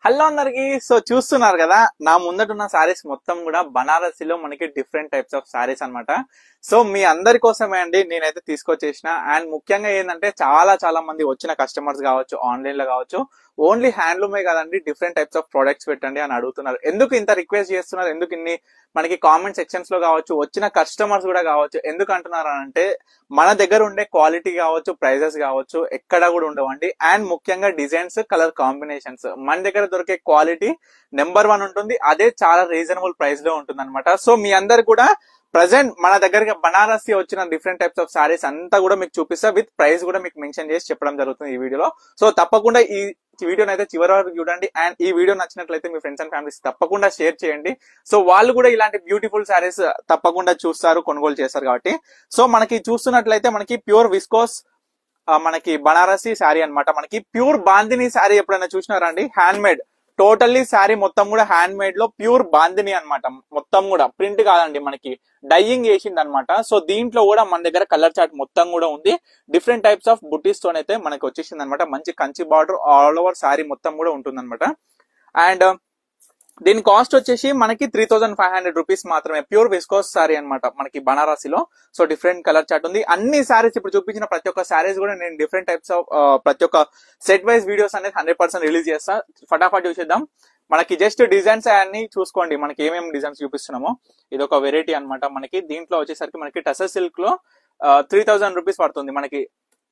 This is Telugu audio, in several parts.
హలో అందరికి. సో చూస్తున్నారు కదా, నా ముందటున్న సారీస్ మొత్తం కూడా బనారసిలో మనకి డిఫరెంట్ టైప్స్ ఆఫ్ సారీస్ అన్నమాట. సో మీ అందరి కోసమే అండి నేనైతే తీసుకొచ్చేసిన. అండ్ ముఖ్యంగా ఏంటంటే చాలా చాలా మంది వచ్చిన కస్టమర్స్ కావచ్చు, ఆన్లైన్ లో కావచ్చు, ఓన్లీ హ్యాండ్లూమే కదండి, డిఫరెంట్ టైప్స్ ఆఫ్ ప్రొడక్ట్స్ పెట్టండి అని అడుగుతున్నారు. ఎందుకు ఇంత రిక్వెస్ట్ చేస్తున్నారు, ఎందుకు ఇన్ని మనకి కామెంట్ సెక్షన్స్ లో కావచ్చు, వచ్చిన కస్టమర్స్ కూడా కావచ్చు, ఎందుకు అంటున్నారు అంటే మన దగ్గర ఉండే క్వాలిటీ కావచ్చు, ప్రైజెస్ కావచ్చు ఎక్కడ కూడా ఉండవండి. అండ్ ముఖ్యంగా డిజైన్స్, కలర్ కాంబినేషన్స్ మన దగ్గర దొరికే క్వాలిటీ నెంబర్ 1 ఉంటుంది. అదే చాలా రీజనబుల్ ప్రైస్ లో ఉంటుంది అనమాట. సో మీ అందరు కూడా ప్రజెంట్ మన దగ్గర బనారసి వచ్చిన డిఫరెంట్ టైప్స్ ఆఫ్ సారీస్ అంతా కూడా మీకు చూపిస్తా, విత్ ప్రైస్ కూడా మీకు మెన్షన్ చేసి చెప్పడం జరుగుతుంది ఈ వీడియోలో. సో తప్పకుండా ఈ వీడియోని అయితే చివరి వరకు చూడండి. అండ్ ఈ వీడియో నచ్చినట్లయితే మీ ఫ్రెండ్స్ అండ్ ఫ్యామిలీస్ తప్పకుండా షేర్ చేయండి. సో వాళ్ళు కూడా ఇలాంటి బ్యూటిఫుల్ సారీస్ తప్పకుండా చూస్తారు, కొనుగోలు చేస్తారు కాబట్టి. సో మనకి చూస్తున్నట్లయితే మనకి ప్యూర్ విస్కోస్ మనకి బనారసి శారీ అన్నమాట. మనకి ప్యూర్ బాందిని శారీ ఎప్పుడైనా చూసినారా అండి? హ్యాండ్ మేడ్, టోటల్లీ శారీ మొత్తం కూడా హ్యాండ్ మేడ్ లో ప్యూర్ బాందిని అన్నమాట. మొత్తం కూడా ప్రింట్ కాదండి, మనకి డైయింగ్ చేసింది అనమాట. సో దీంట్లో కూడా మన దగ్గర కలర్ చార్ట్ మొత్తం కూడా ఉంది. డిఫరెంట్ టైప్స్ ఆఫ్ బుటీస్ తోనైతే మనకి వచ్చేసింది అనమాట. మంచి Kanchi border all over sari మొత్తం కూడా ఉంటుంది అనమాట. అండ్ దీని కాస్ట్ వచ్చేసి మనకి 3500 రూపీస్ మాత్రమే. ప్యూర్ విస్కోస్ సారీ అనమాట మనకి బనారసిలో. సో డిఫరెంట్ కలర్ చార్ట్ ఉంది. అన్ని సారీస్ ఇప్పుడు చూపించిన ప్రతి ఒక్క సారీస్ కూడా నేను డిఫరెంట్ టైప్స్ ఆఫ్ ప్రతి ఒక్క సెట్ వైజ్ వీడియోస్ అనేది 100% రిలీజ్ చేస్తా. ఫటాఫట్ చూసేద్దాం. మనకి జస్ట్ డిజైన్స్ అన్ని చూసుకోండి, మనకి ఏమేమి డిజైన్స్ చూపిస్తున్నామో. ఇది ఒక వెరైటీ అనమాట. మనకి దీంట్లో వచ్చేసరికి మనకి టసర్ సిల్క్ లో 3000 రూపీస్ పడుతుంది. మనకి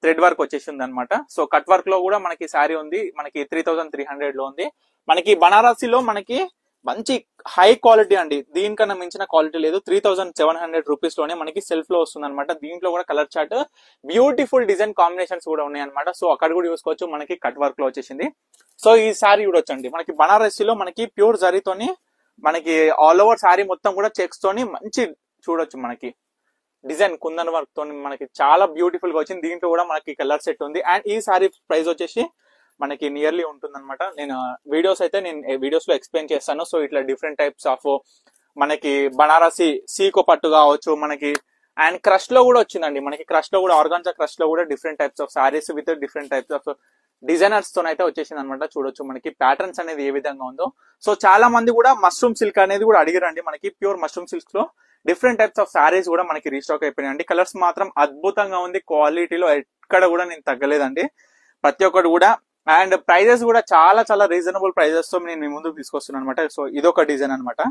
థ్రెడ్ వర్క్ వచ్చేసింది అనమాట. సో కట్ వర్క్ లో కూడా మనకి శారీ ఉంది, మనకి 3300 లో ఉంది. మనకి బనారసిలో మనకి మంచి హై క్వాలిటీ అండి, దీనికన్నా మించిన క్వాలిటీ లేదు. 3700 రూపీస్ లోనే మనకి సెల్ఫ్ లో వస్తుంది అనమాట. దీంట్లో కూడా colour chart, beautiful design combinations కూడా ఉన్నాయి అనమాట. సో అక్కడ కూడా చూసుకోవచ్చు. మనకి కట్ వర్క్ లో వచ్చేసింది. సో ఈ శారీ చూడొచ్చండి, మనకి బనారసిలో మనకి ప్యూర్ జరీతోని మనకి ఆల్ ఓవర్ శారీ మొత్తం కూడా చెక్స్ తోని మంచి చూడొచ్చు. మనకి డిజైన్ కుందన్ వర్క్ తోని మనకి చాలా బ్యూటిఫుల్ గా వచ్చింది. దీంట్లో కూడా మనకి కలర్ సెట్ ఉంది. అండ్ ఈ శారీ ప్రైస్ వచ్చేసి మనకి నియర్లీ ఉంటుంది అనమాట. నేను వీడియోస్ లో ఎక్స్ప్లెయిన్ చేస్తాను. సో ఇట్లా డిఫరెంట్ టైప్స్ ఆఫ్ మనకి బనారసి సీకో పట్టు కావచ్చు మనకి. అండ్ క్రష్ లో కూడా వచ్చిందండి, మనకి క్రష్ లో కూడా ఆర్గాన్జా క్రష్ లో కూడా different types of saris with different types of designers తో అయితే వచ్చేసింది అనమాట. చూడొచ్చు మనకి ప్యాటర్న్స్ అనేది ఏ విధంగా ఉందో. సో చాలా మంది కూడా మష్రూమ్ సిల్క్ అనేది కూడా అడిగారండి. మనకి ప్యూర్ మష్రూమ్ సిల్క్ లో డిఫరెంట్ టైప్స్ ఆఫ్ సారీస్ కూడా మనకి రీస్టాక్ అయిపోయినాయండి. కలర్స్ మాత్రం అద్భుతంగా ఉంది, క్వాలిటీలో ఎక్కడ కూడా నేను తగ్గలేదండి ప్రతి ఒక్కటి కూడా. అండ్ ప్రైజెస్ కూడా చాలా చాలా రీజనబుల్ ప్రైజెస్ తో నేను మీ ముందుకు తీసుకొస్తున్నాను అనమాట. సో ఇదొక డిజైన్ అనమాట.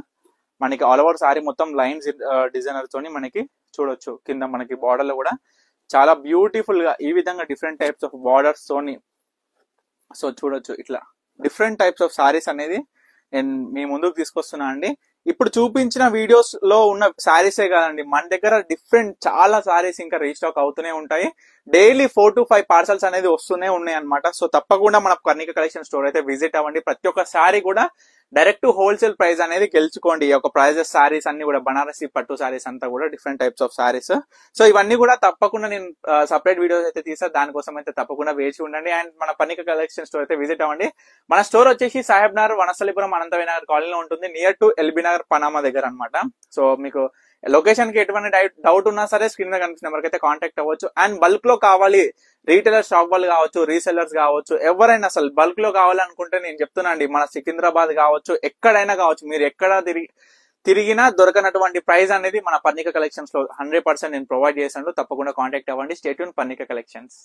మనకి ఆల్ ఓవర్ సారీ మొత్తం లైన్స్ డిజైనర్ తోని మనకి చూడొచ్చు. కింద మనకి బార్డర్ లో కూడా చాలా బ్యూటిఫుల్ గా ఈ విధంగా డిఫరెంట్ టైప్స్ ఆఫ్ బార్డర్స్ తోని. సో చూడొచ్చు ఇట్లా డిఫరెంట్ టైప్స్ ఆఫ్ సారీస్ అనేది నేను మీ ముందుకు తీసుకొస్తున్నా అండి. ఇప్పుడు చూపించిన వీడియోస్ లో ఉన్న సారీసే కాదండి, మన దగ్గర డిఫరెంట్ చాలా సారీస్ ఇంకా రీస్టాక్ అవుతూనే ఉంటాయి. డైలీ 4 to 5 పార్సల్స్ అనేది వస్తూనే ఉన్నాయి అనమాట. సో తప్పకుండా మన కర్ణిక కలెక్షన్ స్టోర్ అయితే విజిట్ అవ్వండి. ప్రతి ఒక్క సారీ కూడా డైరెక్ట్ హోల్సేల్ ప్రైస్ అనేది గెలుచుకోండి. ఈ యొక్క ప్రైజెస్ సారీస్ అన్ని కూడా బనారసి పట్టు సారీస్ అంతా కూడా different types of saris. So ఇవన్నీ కూడా తప్పకుండా నేను సపరేట్ వీడియోస్ అయితే తీసా, దానికోసం అయితే తప్పకుండా వేచి ఉండండి. అండ్ మన కర్ణిక కలెక్షన్ స్టోర్ అయితే విజిట్ అవ్వండి. మన స్టోర్ వచ్చేసి సాహెబ్ నగర్, వనస్థలిపురం, అనంతవినాయక నగర్ కాలనీలో ఉంటుంది, near to LB Nagar Panama దగ్గర అనమాట. సో మీకు లొకేషన్ కి ఎటువంటి డౌట్ ఉన్నా సరే స్క్రీన్ మీద కనిపిస్తున్న నెంబర్కి అయితే కాంటాక్ట్ అవ్వచ్చు. అండ్ బల్క్ లో కావాలి, రీటైలర్ షాప్ వాళ్ళు కావచ్చు, రీసెల్లర్స్ కావచ్చు, ఎవరైనా అసలు బల్క్ లో కావాలనుకుంటే నేను చెప్తున్నా అండి, మన సికింద్రాబాద్ కావచ్చు, ఎక్కడైనా కావచ్చు, మీరు ఎక్కడ తిరిగినా దొరకనటువంటి ప్రైస్ అనేది మన పర్ణిక కలెక్షన్స్ లో 100% నేను ప్రొవైడ్ చేశాను. తప్పకుండా కాంటాక్ట్ అవ్వండి. Stay tune Parnika collections.